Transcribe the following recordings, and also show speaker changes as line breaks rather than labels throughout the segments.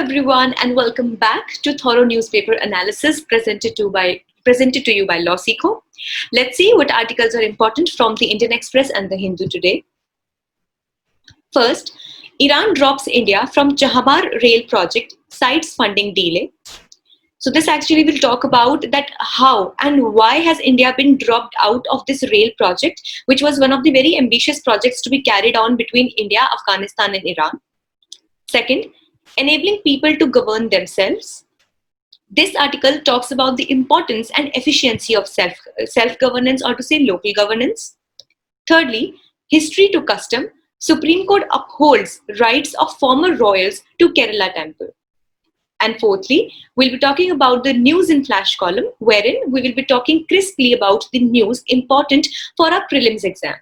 everyone, and welcome back to thorough newspaper analysis presented to you by LawSikho. Let's see what articles are important from the Indian Express and the Hindu today. First, Iran drops India from Jahabar rail project, cites funding delay. So this actually will talk about that how and why has India been dropped out of this rail project, which was one of the very ambitious projects to be carried on between India, Afghanistan and Iran. Second, enabling people to govern themselves. This article talks about the importance and efficiency of self-governance, or to say local governance. Thirdly, history to custom. Supreme Court upholds rights of former royals to Kerala temple. And fourthly, we'll be talking about the news in flash column, wherein we will be talking crisply about the news important for our prelims exam.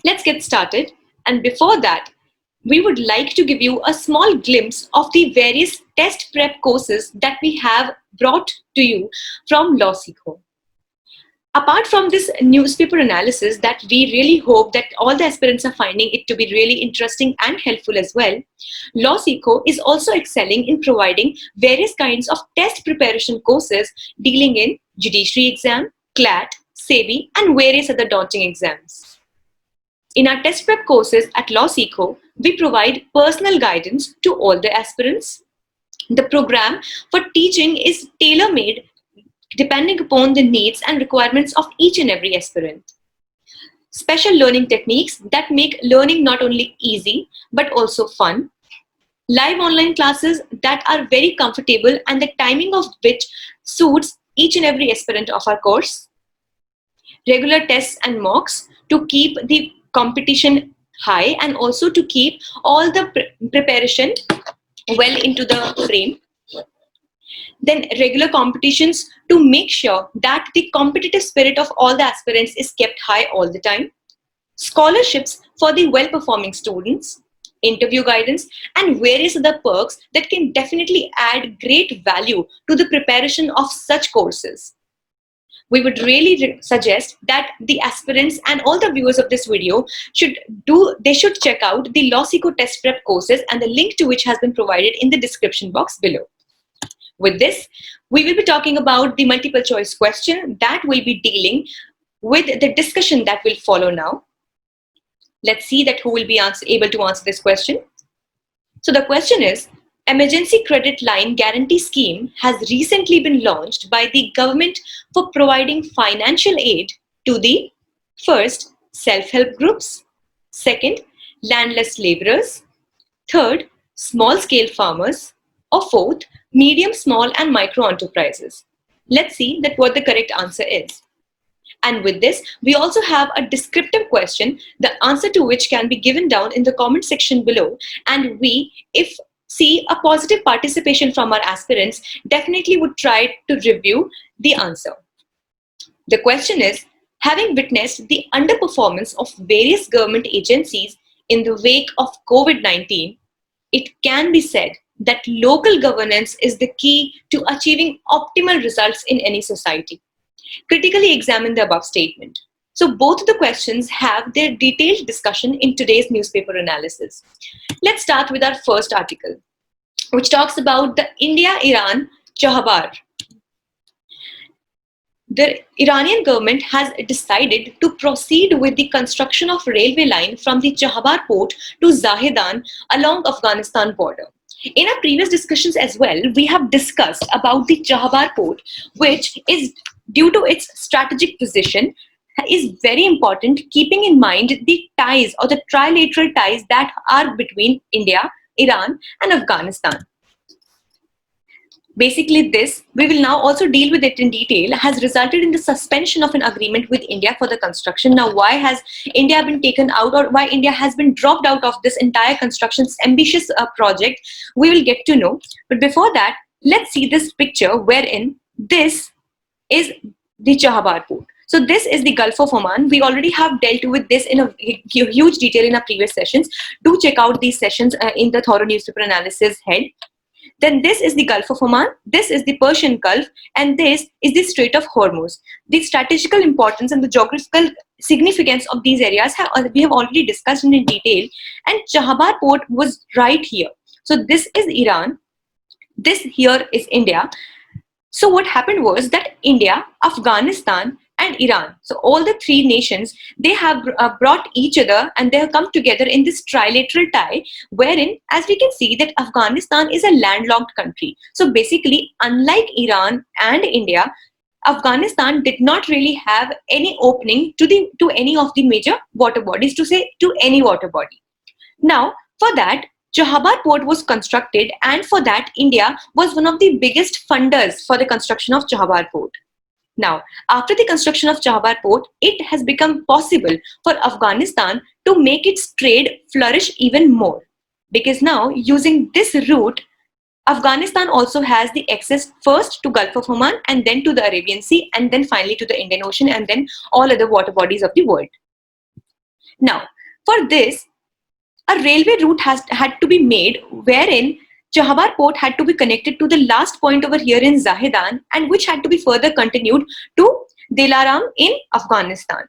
Let's get started. And before that, we would like to give you a small glimpse of the various test prep courses that we have brought to you from LawSikho. Apart from this newspaper analysis that we really hope that all the aspirants are finding it to be really interesting and helpful as well, LawSikho is also excelling in providing various kinds of test preparation courses dealing in judiciary exam, CLAT, SEBI and various other daunting exams. In our test prep courses at LawSikho, we provide personal guidance to all the aspirants. The program for teaching is tailor-made depending upon the needs and requirements of each and every aspirant. Special learning techniques that make learning not only easy but also fun. Live online classes that are very comfortable and the timing of which suits each and every aspirant of our course. Regular tests and mocks to keep the competition high and also to keep all the preparation well into the frame. Then regular competitions to make sure that the competitive spirit of all the aspirants is kept high all the time. Scholarships for the well-performing students, interview guidance, and various other perks that can definitely add great value to the preparation of such courses. We would really suggest that the aspirants and all the viewers of this video should check out the LawSikho test prep courses, and the link to which has been provided in the description box below. With this, we will be talking about the multiple choice question that will be dealing with the discussion that will follow now. Let's see that who will be able to answer this question. So the question is, Emergency Credit Line Guarantee Scheme has recently been launched by the government for providing financial aid to the first, self-help groups, second, landless laborers, third, small-scale farmers, or fourth, medium, small and micro enterprises. Let's see that what the correct answer is. And with this, we also have a descriptive question, the answer to which can be given down in the comment section below. And we, if see a positive participation from our aspirants, definitely would try to review the answer. The question is, having witnessed the underperformance of various government agencies in the wake of COVID-19, it can be said that local governance is the key to achieving optimal results in any society. Critically examine the above statement. So both the questions have their detailed discussion in today's newspaper analysis. Let's start with our first article, which talks about the India-Iran Jahabar. The Iranian government has decided to proceed with the construction of railway line from the Jahabar port to Zahedan along Afghanistan border. In our previous discussions as well, we have discussed about the Jahabar port, which is due to its strategic position is very important, keeping in mind the ties or the trilateral ties that are between India, Iran and Afghanistan. Basically this, we will now also deal with it in detail, has resulted in the suspension of an agreement with India for the construction. Now, why has India been taken out, or why India has been dropped out of this entire construction's ambitious project, we will get to know. But before that, let's see this picture wherein this is the Jahabar port. So this is the Gulf of Oman. We already have dealt with this in a huge detail in our previous sessions. Do check out these sessions in the thorough newspaper analysis head. Then this is the Gulf of Oman, this is the Persian Gulf, and this is the Strait of Hormuz. The strategical importance and the geographical significance of these areas we have already discussed in detail, and Jahabar port was right here. So this is Iran. This here is India. So what happened was that India, Afghanistan, and Iran, so all the three nations, they have brought each other and they have come together in this trilateral tie, wherein, as we can see, that Afghanistan is a landlocked country. So basically, unlike Iran and India, Afghanistan did not really have any opening to any of the major water bodies, to any water body. Now, for that, Jahabad port was constructed, and for that, India was one of the biggest funders for the construction of Jahabad port. Now, after the construction of Jahabad port, it has become possible for Afghanistan to make its trade flourish even more. Because now, using this route, Afghanistan also has the access first to Gulf of Oman, and then to the Arabian Sea, and then finally to the Indian Ocean, and then all other water bodies of the world. Now, for this, a railway route had to be made, wherein Jahabad port had to be connected to the last point over here in Zahedan, and which had to be further continued to Dilaram in Afghanistan.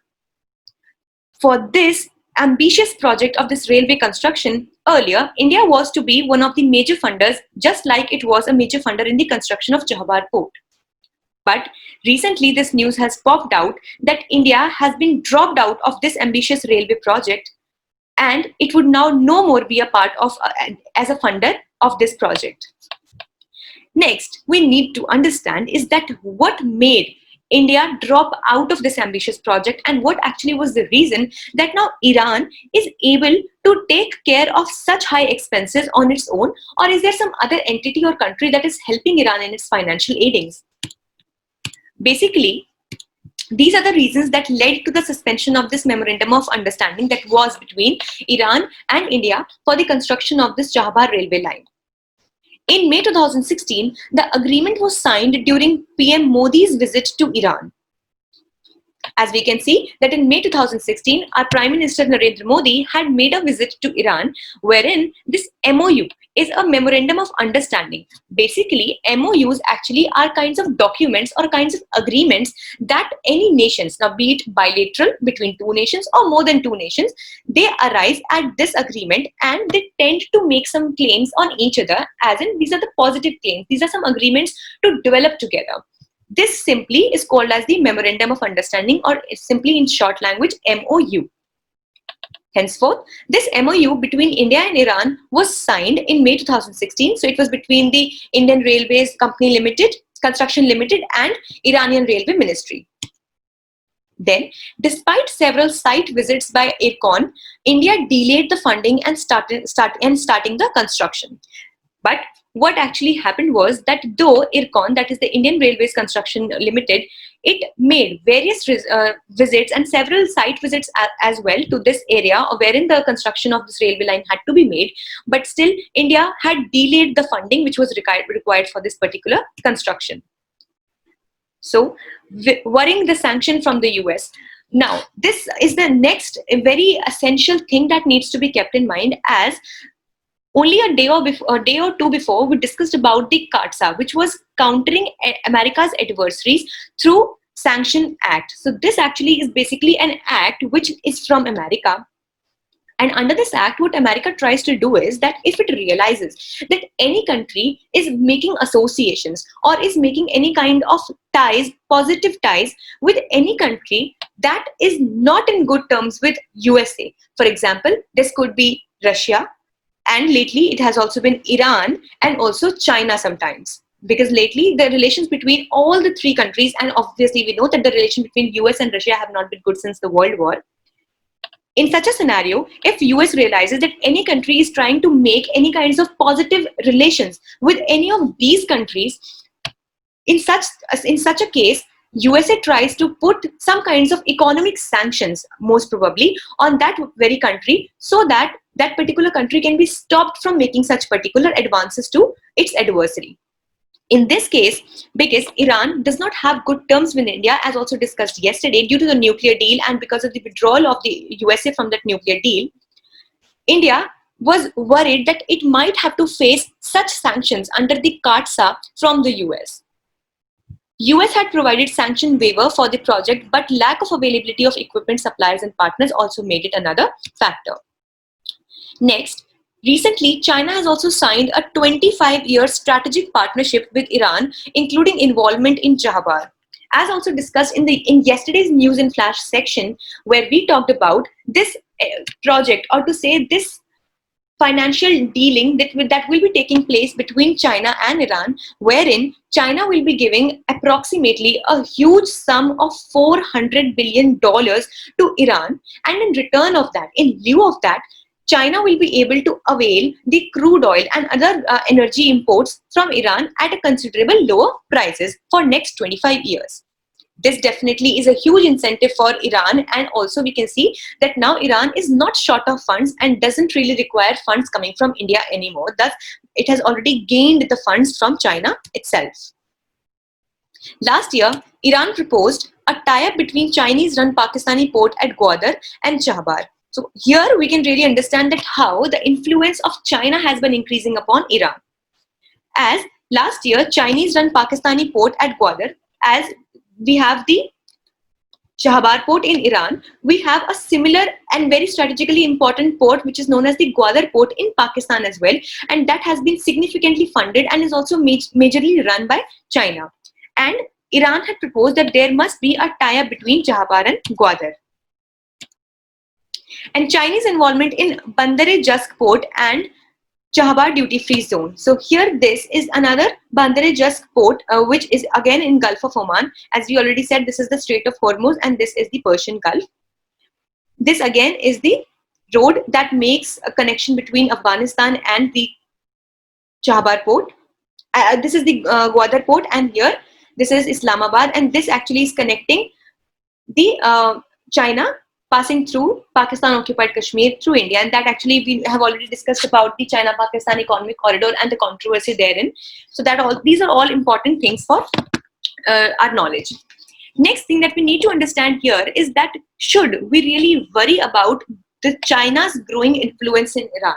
For this ambitious project of this railway construction, earlier India was to be one of the major funders, just like it was a major funder in the construction of Jahabad port. But recently this news has popped out that India has been dropped out of this ambitious railway project, and it would now no more be a part of as a funder of this project. Next, we need to understand is that what made India drop out of this ambitious project, and what actually was the reason that now Iran is able to take care of such high expenses on its own, or is there some other entity or country that is helping Iran in its financial aidings? Basically, these are the reasons that led to the suspension of this memorandum of understanding that was between Iran and India for the construction of this Jahabad railway line. In May 2016, the agreement was signed during PM Modi's visit to Iran. As we can see that in May 2016, our Prime Minister Narendra Modi had made a visit to Iran, wherein this MOU is a memorandum of understanding. Basically, MOUs actually are kinds of documents or kinds of agreements that any nations, now be it bilateral between two nations or more than two nations, they arrive at this agreement and they tend to make some claims on each other, as in these are the positive claims. These are some agreements to develop together. This simply is called as the Memorandum of Understanding, or simply in short language, MOU. Henceforth, this MOU between India and Iran was signed in May 2016. So it was between the Indian Railways Company Limited, Construction Limited, and Iranian Railway Ministry. Then, despite several site visits by IRCON, India delayed the funding and starting the construction. But what actually happened was that though IRCON, that is the Indian Railways Construction Limited, it made various visits and several site visits as well to this area wherein the construction of this railway line had to be made, but still India had delayed the funding which was required for this particular construction. So, worrying the sanction from the US. Now, this is the next very essential thing that needs to be kept in mind, as only a day or two before, we discussed about the CAATSA, which was countering America's adversaries through Sanction Act. So this actually is basically an act which is from America. And under this act, what America tries to do is that if it realizes that any country is making associations or is making any kind of ties, positive ties with any country that is not in good terms with USA. For example, this could be Russia, and lately it has also been Iran and also China sometimes. Because lately the relations between all the three countries, and obviously we know that the relation between US and Russia have not been good since the World War. In such a scenario, if US realizes that any country is trying to make any kinds of positive relations with any of these countries, in such a case, USA tries to put some kinds of economic sanctions, most probably, on that very country, so that that particular country can be stopped from making such particular advances to its adversary. In this case, because Iran does not have good terms with India, as also discussed yesterday, due to the nuclear deal and because of the withdrawal of the USA from that nuclear deal, India was worried that it might have to face such sanctions under the CAATSA from the US. US had provided sanction waiver for the project, but lack of availability of equipment, suppliers and partners also made it another factor. Next, Recently, China has also signed a 25-year strategic partnership with Iran, including involvement in Jhabbar. As also discussed in yesterday's news in flash section, where we talked about this project, or to say this financial dealing that will be taking place between China and Iran, wherein China will be giving approximately a huge sum of $400 billion to Iran, and in return of that, in lieu of that, China will be able to avail the crude oil and other energy imports from Iran at a considerable lower prices for next 25 years. This definitely is a huge incentive for Iran, and also we can see that now Iran is not short of funds and doesn't really require funds coming from India anymore. Thus, it has already gained the funds from China itself. Last year, Iran proposed a tie-up between Chinese-run Pakistani port at Gwadar and Jhabbar. So here we can really understand that how the influence of China has been increasing upon Iran. As last year, Chinese-run Pakistani port at Gwadar, as we have the Jhabbar port in Iran, we have a similar and very strategically important port which is known as the Gwadar port in Pakistan as well, and that has been significantly funded and is also majorly run by China. And Iran had proposed that there must be a tie-up between Jhabbar and Gwadar. And Chinese involvement in Bandar-e-Jask port and Jhabbar duty-free zone. So here this is another Bandar-e-Jask port which is again in Gulf of Oman. As we already said, this is the Strait of Hormuz and this is the Persian Gulf. This again is the road that makes a connection between Afghanistan and the Jhabbar port. This is the Gwadar port, and here this is Islamabad, and this actually is connecting the China passing through Pakistan occupied Kashmir through India, and that actually we have already discussed about the China-Pakistan economic corridor and the controversy therein. So that these are all important things for our knowledge. Next thing that we need to understand here is that should we really worry about the China's growing influence in Iran?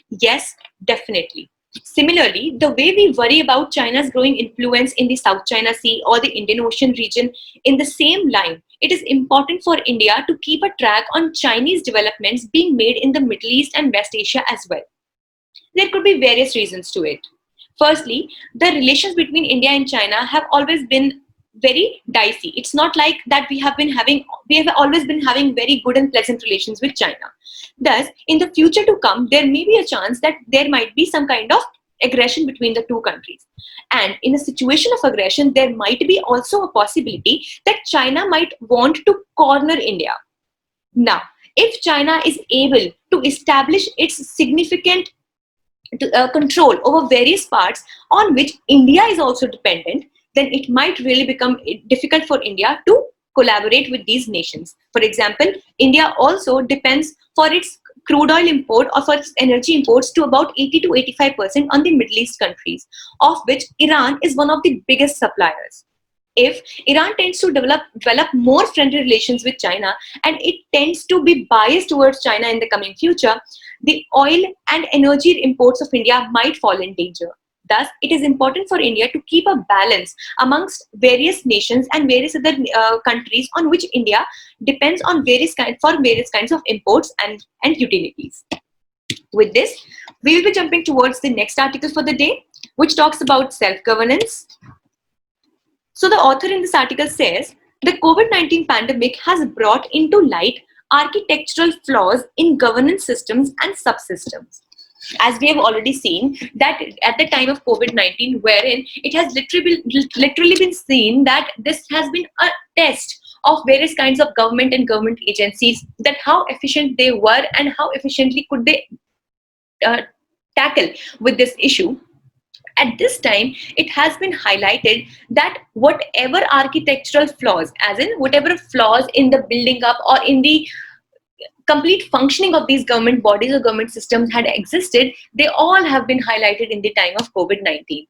Yes, definitely. Similarly, the way we worry about China's growing influence in the South China Sea or the Indian Ocean region, in the same line, it is important for India to keep a track on Chinese developments being made in the Middle East and West Asia as well. There could be various reasons to it. Firstly, the relations between India and China have always been very dicey. It's not like that we have always been having very good and pleasant relations with China. Thus, in the future to come, there may be a chance that there might be some kind of aggression between the two countries. And in a situation of aggression, there might be also a possibility that China might want to corner India. Now, if China is able to establish its significant control over various parts on which India is also dependent, then it might really become difficult for India to collaborate with these nations. For example, India also depends for its crude oil import or for its energy imports to about 80 to 85% on the Middle East countries, of which Iran is one of the biggest suppliers. If Iran tends to develop more friendly relations with China, and it tends to be biased towards China in the coming future, the oil and energy imports of India might fall in danger. Thus, it is important for India to keep a balance amongst various nations and various other countries on which India depends on various kinds of imports and utilities. With this, we will be jumping towards the next article for the day, which talks about self-governance. So the author in this article says, the COVID-19 pandemic has brought into light architectural flaws in governance systems and subsystems. As we have already seen that at the time of COVID-19, wherein it has literally been seen that this has been a test of various kinds of government and government agencies, that how efficient they were and how efficiently could they tackle with this issue. At this time, it has been highlighted that whatever architectural flaws, as in whatever flaws in the building up or in the complete functioning of these government bodies or government systems had existed, they all have been highlighted in the time of COVID-19.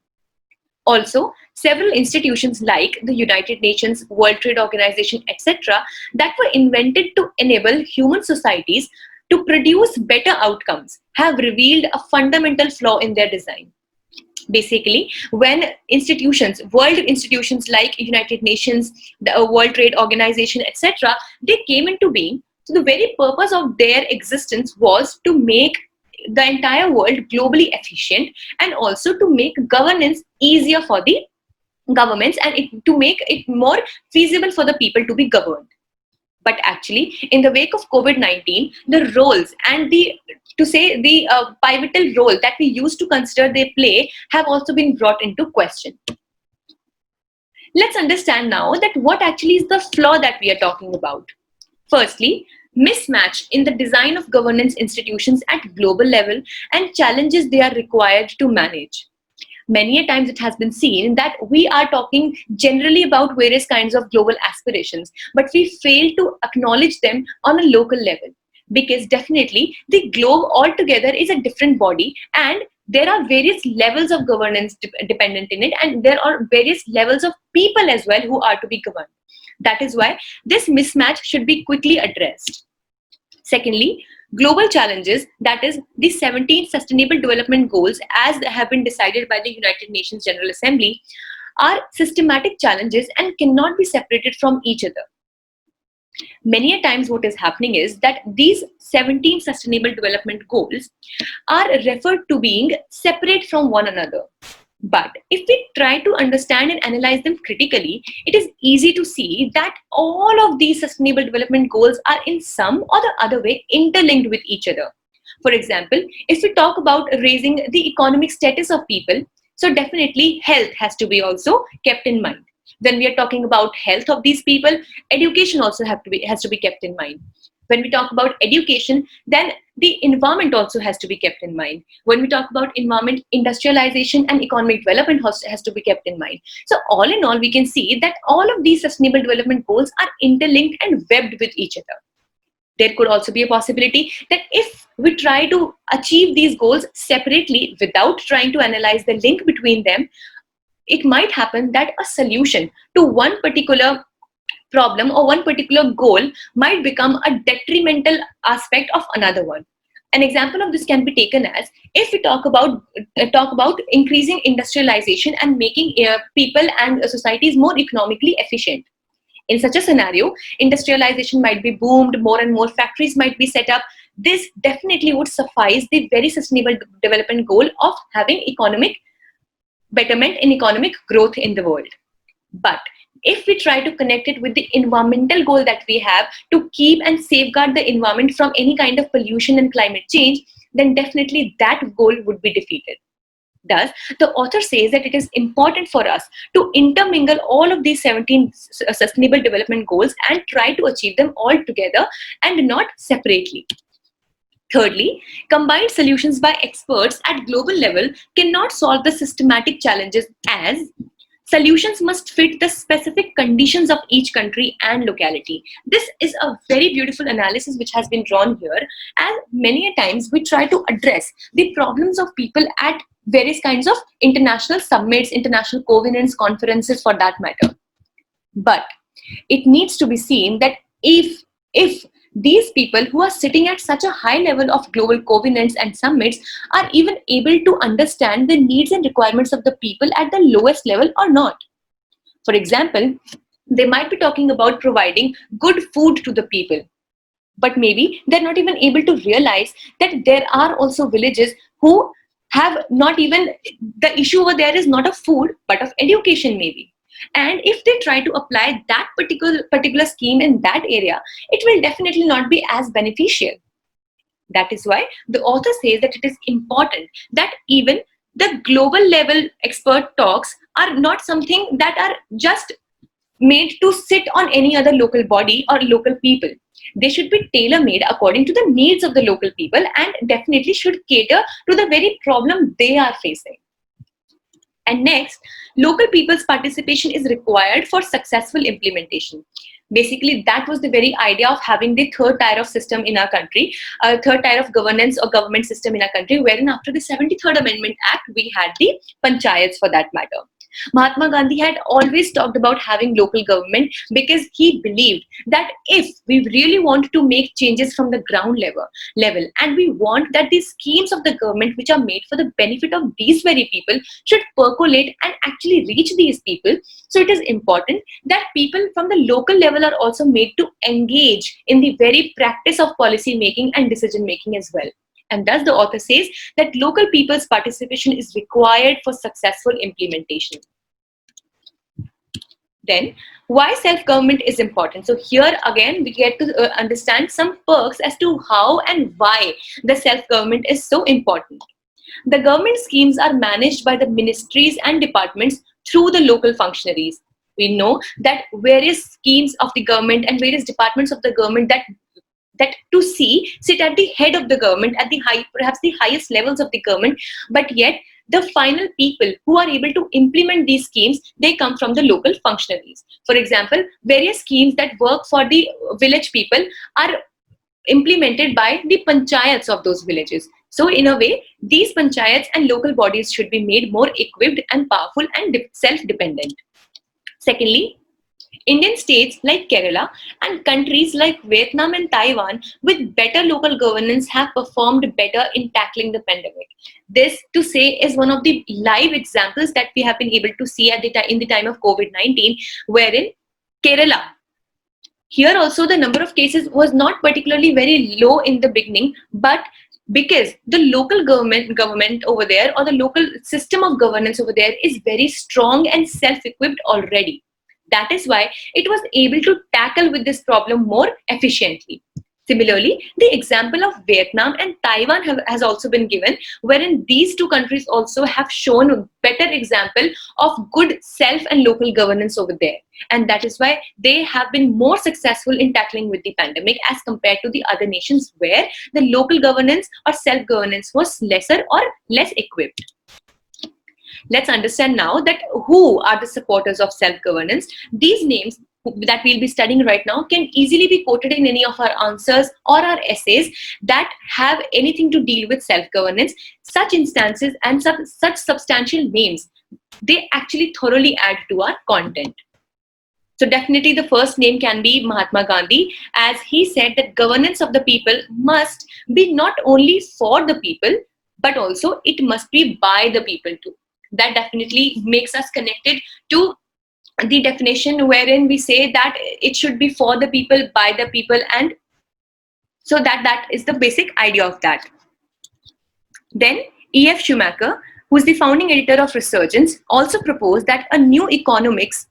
Also, several institutions like the United Nations, World Trade Organization, etc., that were invented to enable human societies to produce better outcomes have revealed a fundamental flaw in their design. Basically, when institutions, world institutions like United Nations, the World Trade Organization, etc., they came into being, so the very purpose of their existence was to make the entire world globally efficient, and also to make governance easier for the governments, and to make it more feasible for the people to be governed. But actually, in the wake of COVID-19, the roles and the pivotal role that we used to consider they play have also been brought into question. Let's understand now that what actually is the flaw that we are talking about. Firstly, mismatch in the design of governance institutions at global level and challenges they are required to manage. Many a times it has been seen that we are talking generally about various kinds of global aspirations, but we fail to acknowledge them on a local level. Because definitely the globe altogether is a different body, and there are various levels of governance dependent in it, and there are various levels of people as well who are to be governed. That is why this mismatch should be quickly addressed. Secondly, global challenges, that is the 17 Sustainable Development Goals as have been decided by the United Nations General Assembly, are systematic challenges and cannot be separated from each other. Many a times what is happening is that these 17 Sustainable Development Goals are referred to being separate from one another. But if we try to understand and analyze them critically, it is easy to see that all of these sustainable development goals are in some or the other way interlinked with each other. For example, if we talk about raising the economic status of people, so definitely health has to be also kept in mind. When we are talking about health of these people, education also has to be kept in mind. When we talk about education, then the environment also has to be kept in mind. When we talk about environment, industrialization and economic development has to be kept in mind. So all in all, we can see that all of these sustainable development goals are interlinked and webbed with each other. There could also be a possibility that if we try to achieve these goals separately without trying to analyze the link between them, it might happen that a solution to one particular problem or one particular goal might become a detrimental aspect of another one. An example of this can be taken as if we talk about increasing industrialization and making people and societies more economically efficient. In such a scenario, industrialization might be boomed, more and more factories might be set up. This definitely would suffice the very sustainable development goal of having economic betterment and economic growth in the world. But if we try to connect it with the environmental goal that we have to keep and safeguard the environment from any kind of pollution and climate change, then definitely that goal would be defeated. Thus, the author says that it is important for us to intermingle all of these 17 sustainable development goals and try to achieve them all together and not separately. Thirdly, combined solutions by experts at global level cannot solve the systematic challenges, as solutions must fit the specific conditions of each country and locality. This is a very beautiful analysis which has been drawn here, and many a times we try to address the problems of people at various kinds of international summits, international covenants, conferences for that matter. But it needs to be seen that if these people who are sitting at such a high level of global covenants and summits are even able to understand the needs and requirements of the people at the lowest level or not. For example, they might be talking about providing good food to the people, but maybe they're not even able to realize that there are also villages who have not even, the issue over there is not of food, but of education maybe. And if they try to apply that particular scheme in that area, it will definitely not be as beneficial. That is why the author says that it is important that even the global level expert talks are not something that are just made to sit on any other local body or local people. They should be tailor-made according to the needs of the local people and definitely should cater to the very problem they are facing. And next, local people's participation is required for successful implementation. Basically, that was the very idea of having the third tier of system in our country, third tier of governance or government system in our country, wherein after the 73rd Amendment Act, we had the panchayats for that matter. Mahatma Gandhi had always talked about having local government because he believed that if we really want to make changes from the ground level and we want that these schemes of the government which are made for the benefit of these very people should percolate and actually reach these people, so it is important that people from the local level are also made to engage in the very practice of policy making and decision making as well. And thus the author says that local people's participation is required for successful implementation. Then, why self-government is important? So here again, we get to understand some perks as to how and why the self-government is so important. The government schemes are managed by the ministries and departments through the local functionaries. We know that various schemes of the government and various departments of the government that to see sit at the head of the government, at the perhaps the highest levels of the government, but yet the final people who are able to implement these schemes, they come from the local functionaries. For example, various schemes that work for the village people are implemented by the panchayats of those villages. So in a way, these panchayats and local bodies should be made more equipped and powerful and self-dependent. Secondly, Indian states like Kerala and countries like Vietnam and Taiwan with better local governance have performed better in tackling the pandemic. This, to say, is one of the live examples that we have been able to see at in the time of COVID-19, wherein Kerala, here also the number of cases was not particularly very low in the beginning, but because the local government over there, or the local system of governance over there, is very strong and self-equipped already. That is why it was able to tackle with this problem more efficiently. Similarly, the example of Vietnam and Taiwan has also been given, wherein these two countries also have shown a better example of good self and local governance over there. And that is why they have been more successful in tackling with the pandemic as compared to the other nations where the local governance or self-governance was lesser or less equipped. Let's understand now that who are the supporters of self-governance. These names that we'll be studying right now can easily be quoted in any of our answers or our essays that have anything to deal with self-governance. Such instances and such substantial names, they actually thoroughly add to our content. So definitely the first name can be Mahatma Gandhi, as he said that governance of the people must be not only for the people, but also it must be by the people too. That definitely makes us connected to the definition wherein we say that it should be for the people, by the people, and so that is the basic idea of that. Then E.F. Schumacher, who is the founding editor of Resurgence, also proposed that a new economics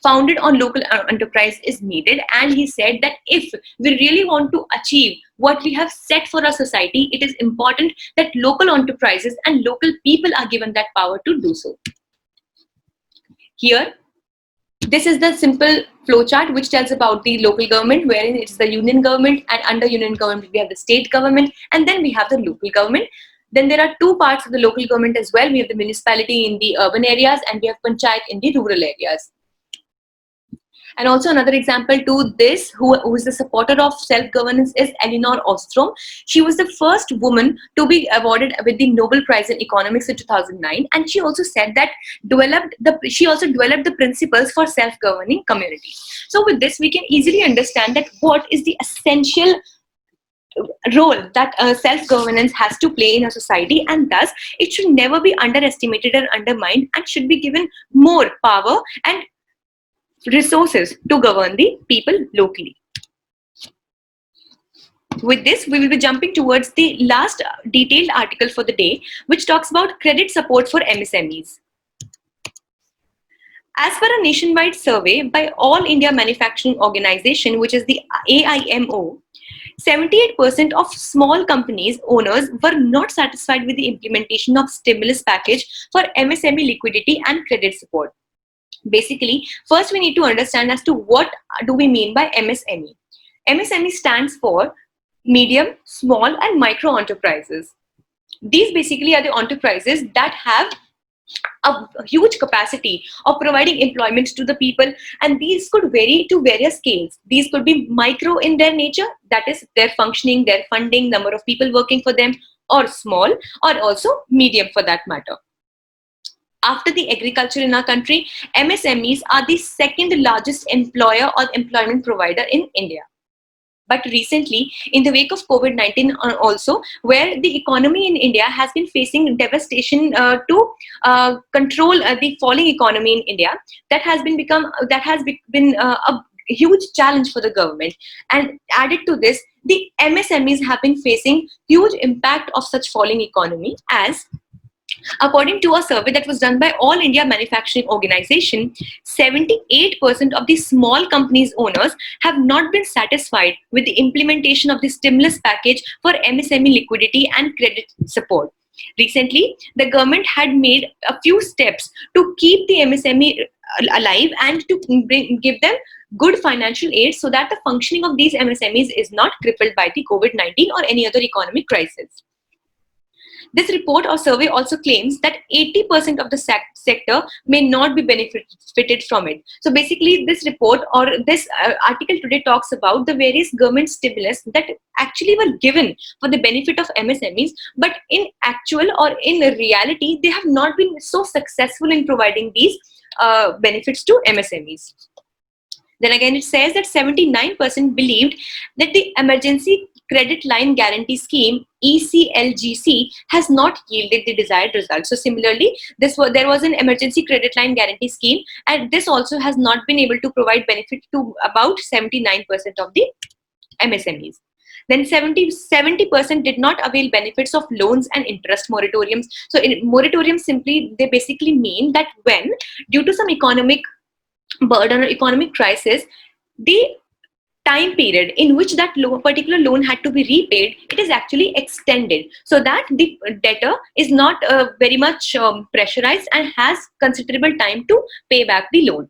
founded on local enterprise is needed, and he said that if we really want to achieve what we have set for our society, it is important that local enterprises and local people are given that power to do so. Here, this is the simple flowchart which tells about the local government, wherein it's the union government, and under union government we have the state government, and then we have the local government. Then there are two parts of the local government as well. We have the municipality in the urban areas, and we have panchayat in the rural areas. And also another example to this, who is the supporter of self-governance, is Elinor Ostrom. She was the first woman to be awarded with the Nobel Prize in Economics in 2009. And she also said that she also developed the principles for self-governing communities. So with this, we can easily understand that what is the essential role that self-governance has to play in a society, and thus it should never be underestimated or undermined, and should be given more power and resources to govern the people locally. With this, we will be jumping towards the last detailed article for the day, which talks about credit support for MSMEs. As per a nationwide survey by All India Manufacturing Organization, which is the AIMO, 78% of small companies owners were not satisfied with the implementation of stimulus package for MSME liquidity and credit support. Basically, first we need to understand as to what do we mean by MSME. MSME stands for medium, small and micro enterprises. These basically are the enterprises that have a huge capacity of providing employment to the people, and these could vary to various scales. These could be micro in their nature, that is their functioning, their funding, number of people working for them, or small, or also medium for that matter. After the agriculture in our country, MSMEs are the second largest employer or employment provider in India. But recently, in the wake of COVID-19 also, where the economy in India has been facing devastation to control the falling economy in India, that has been a huge challenge for the government. And added to this, the MSMEs have been facing huge impact of such falling economy, as according to a survey that was done by All India Manufacturing Organization, 78% of the small companies owners have not been satisfied with the implementation of the stimulus package for MSME liquidity and credit support. Recently, the government had made a few steps to keep the MSME alive and to give them good financial aid so that the functioning of these MSMEs is not crippled by the COVID-19 or any other economic crisis. This report or survey also claims that 80% of the sector may not be benefited from it. So basically, this report or this article today talks about the various government stimulus that actually were given for the benefit of MSMEs, but in actual or in reality, they have not been so successful in providing these benefits to MSMEs. Then again, it says that 79% believed that the Emergency Credit Line Guarantee Scheme (ECLGC) has not yielded the desired results. So similarly, there was an Emergency Credit Line Guarantee Scheme, and this also has not been able to provide benefit to about 79% of the MSMEs. Then 70% did not avail benefits of loans and interest moratoriums. So in moratoriums, they basically mean that when, due to some economic burden or economic crisis, the time period in which that particular loan had to be repaid, it is actually extended so that the debtor is not very much pressurized and has considerable time to pay back the loan.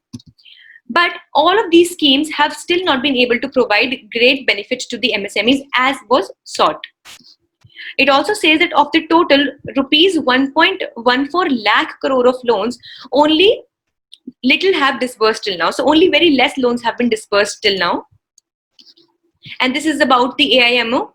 But all of these schemes have still not been able to provide great benefits to the MSMEs as was sought. It also says that of the total rupees 1.14 lakh crore of loans, only little have disbursed till now. So only very less loans have been disbursed till now. And this is about the AIMO.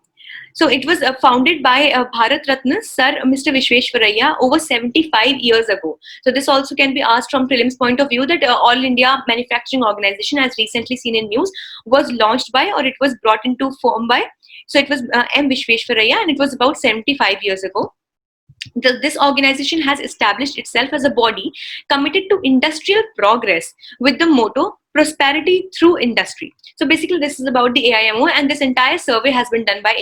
So it was founded by Bharat Ratna Sir Mr. Visvesvaraya over 75 years ago. So this also can be asked from prelims point of view, that All India Manufacturing Organization, as recently seen in news, was launched by, or it was brought into form by, so it was M. Visvesvaraya, and it was about 75 years ago. This organization has established itself as a body committed to industrial progress with the motto prosperity through industry. So basically, this is about the AIMO, and this entire survey has been done by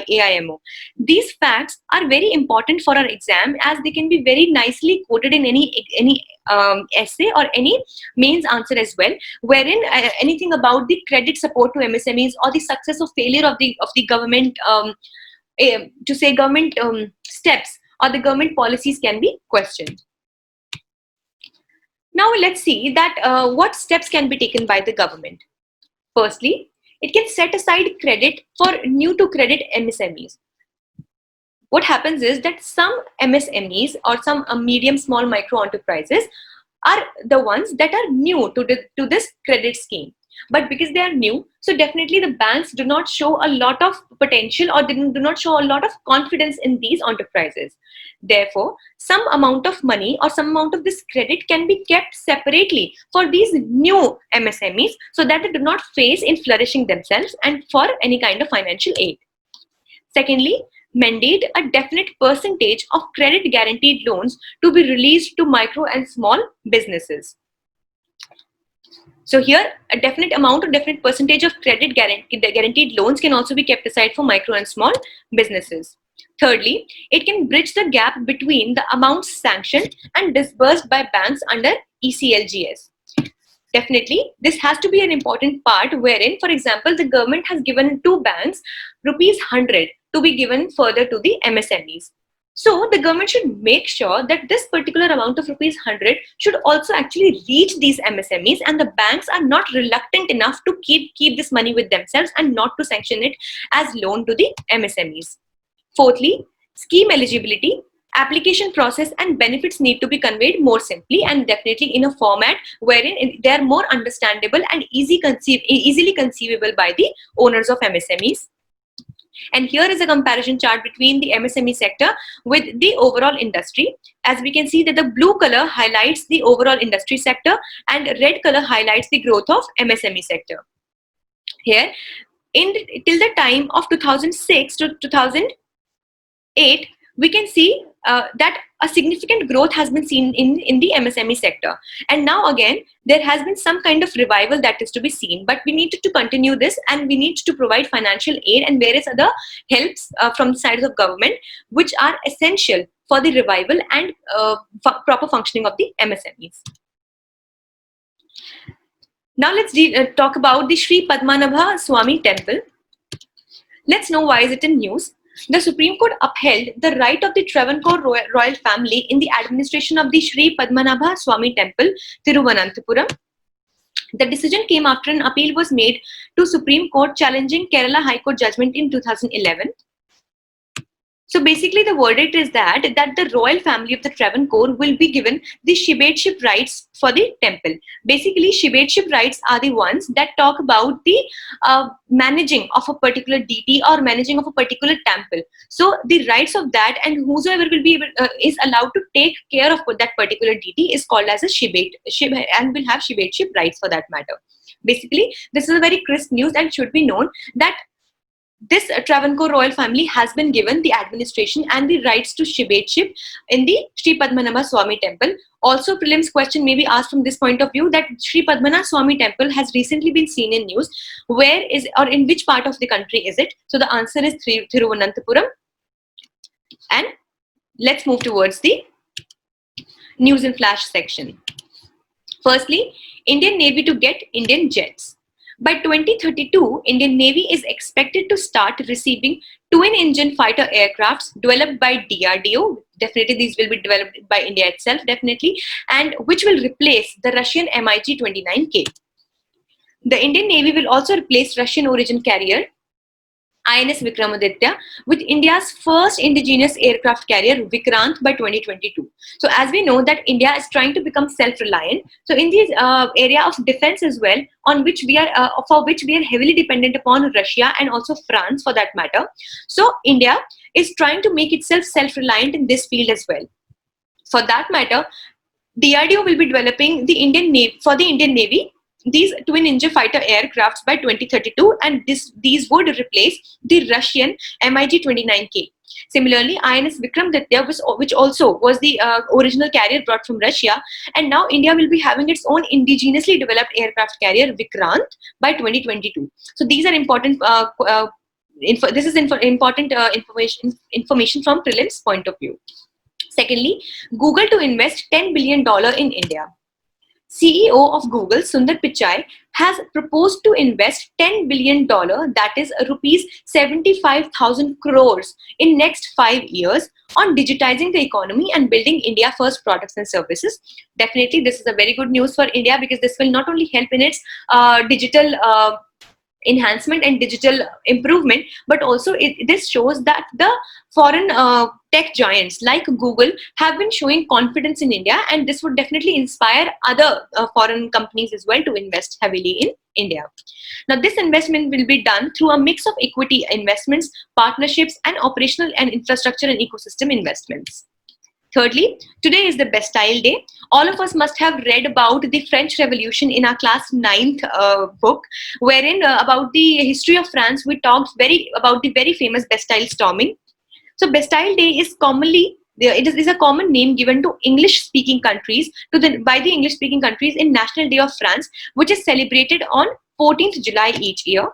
AIMO. These facts are very important for our exam, as they can be very nicely quoted in any essay or any mains answer as well, wherein anything about the credit support to MSMEs or the success or failure of the government to say government steps or the government policies can be questioned. Now let's see that what steps can be taken by the government. Firstly, it can set aside credit for new to credit MSMEs. What happens is that some MSMEs or some medium, small, micro enterprises are the ones that are new to this credit scheme. But because they are new, so definitely the banks do not show a lot of potential, or they do not show a lot of confidence in these enterprises. Therefore, some amount of money or some amount of this credit can be kept separately for these new MSMEs so that they do not face in flourishing themselves and for any kind of financial aid. Secondly, mandate a definite percentage of credit guaranteed loans to be released to micro and small businesses. So here, a definite amount or definite percentage of credit guaranteed loans can also be kept aside for micro and small businesses. Thirdly, it can bridge the gap between the amounts sanctioned and disbursed by banks under ECLGS. Definitely, this has to be an important part wherein, for example, the government has given to banks rupees 100 to be given further to the MSMEs. So the government should make sure that this particular amount of rupees 100 should also actually reach these MSMEs, and the banks are not reluctant enough to keep this money with themselves and not to sanction it as loan to the MSMEs. Fourthly, scheme eligibility, application process and benefits need to be conveyed more simply and definitely in a format wherein they are more understandable and easily conceivable by the owners of MSMEs. And here is a comparison chart between the MSME sector with the overall industry. As we can see that the blue color highlights the overall industry sector and red color highlights the growth of MSME sector. Here, till the time of 2006 to 2008, we can see that a significant growth has been seen in the MSME sector. And now again, there has been some kind of revival that is to be seen, but we need to continue this, and we need to provide financial aid and various other helps from the sides of government, which are essential for the revival and proper functioning of the MSMEs. Now let's talk about the Sri Padmanabha Swami Temple. Let's know why is it in news. The Supreme Court upheld the right of the Travancore royal family in the administration of the Sri Padmanabha Swami Temple, Thiruvananthapuram. The decision came after an appeal was made to Supreme Court challenging Kerala High Court judgment in 2011. So basically the verdict is that the royal family of the Travancore will be given the shibetship rights for the temple. Basically, shibetship rights are the ones that talk about the managing of a particular deity or managing of a particular temple. So the rights of that, and whosoever will be is allowed to take care of that particular deity is called as a shibet, and will have shibetship rights for that matter. Basically, this is a very crisp news and should be known that this Travancore royal family has been given the administration and the rights to shibetship in the Sri Padmanabha Swami Temple. Also, prelims question may be asked from this point of view that Sri Padmanabha Swami Temple has recently been seen in news. Where is, or in which part of the country is it? So the answer is Thiruvananthapuram. And let's move towards the news and flash section. Firstly, Indian Navy to get Indian jets. By 2032, Indian Navy is expected to start receiving twin-engine fighter aircrafts developed by DRDO. Definitely, these will be developed by India itself, definitely, and which will replace the Russian MiG-29K. The Indian Navy will also replace Russian origin carrier INS Vikramaditya with India's first indigenous aircraft carrier Vikrant by 2022. So as we know that India is trying to become self-reliant. So in this area of defense as well, on which we are for which we are heavily dependent upon Russia and also France for that matter. So India is trying to make itself self-reliant in this field as well. For that matter, DRDO will be developing the Indian Navy these twin-engine fighter aircrafts by 2032, and these would replace the Russian MiG-29K. Similarly, INS Vikramaditya, which also was the original carrier brought from Russia, and now India will be having its own indigenously developed aircraft carrier Vikrant by 2022. So these are important. This is important information from prelims point of view. Secondly, Google to invest $10 billion in India. CEO of Google, Sundar Pichai, has proposed to invest $10 billion, that is rupees 75,000 crores in next 5 years on digitizing the economy and building India first products and services. Definitely, this is a very good news for India because this will not only help in its digital enhancement and digital improvement, but also this shows that the foreign tech giants like Google have been showing confidence in India, and this would definitely inspire other foreign companies as well to invest heavily in India. Now, this investment will be done through a mix of equity investments, partnerships, and operational and infrastructure and ecosystem investments. Thirdly, today is the Bastille Day. All of us must have read about the French Revolution in our class 9th book, wherein about the history of France, we talked about the very famous Bastille storming. So Bastille Day is commonly, it is a common name given to English-speaking countries, by the English-speaking countries in National Day of France, which is celebrated on 14th July each year.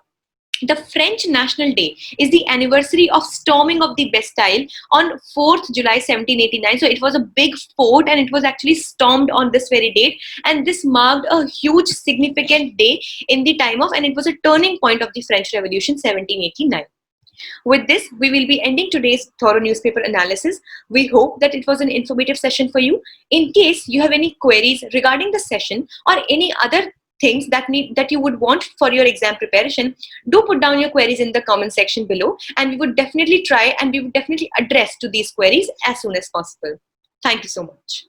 The French National Day is the anniversary of storming of the Bastille on 4th July 1789. So it was a big fort and it was actually stormed on this very date. And this marked a huge significant day in the time of, and it was a turning point of the French Revolution 1789. With this, we will be ending today's thorough newspaper analysis. We hope that it was an informative session for you. In case you have any queries regarding the session or any other things that you would want for your exam preparation, do put down your queries in the comment section below, and we would definitely try and we would definitely address to these queries as soon as possible. Thank you so much.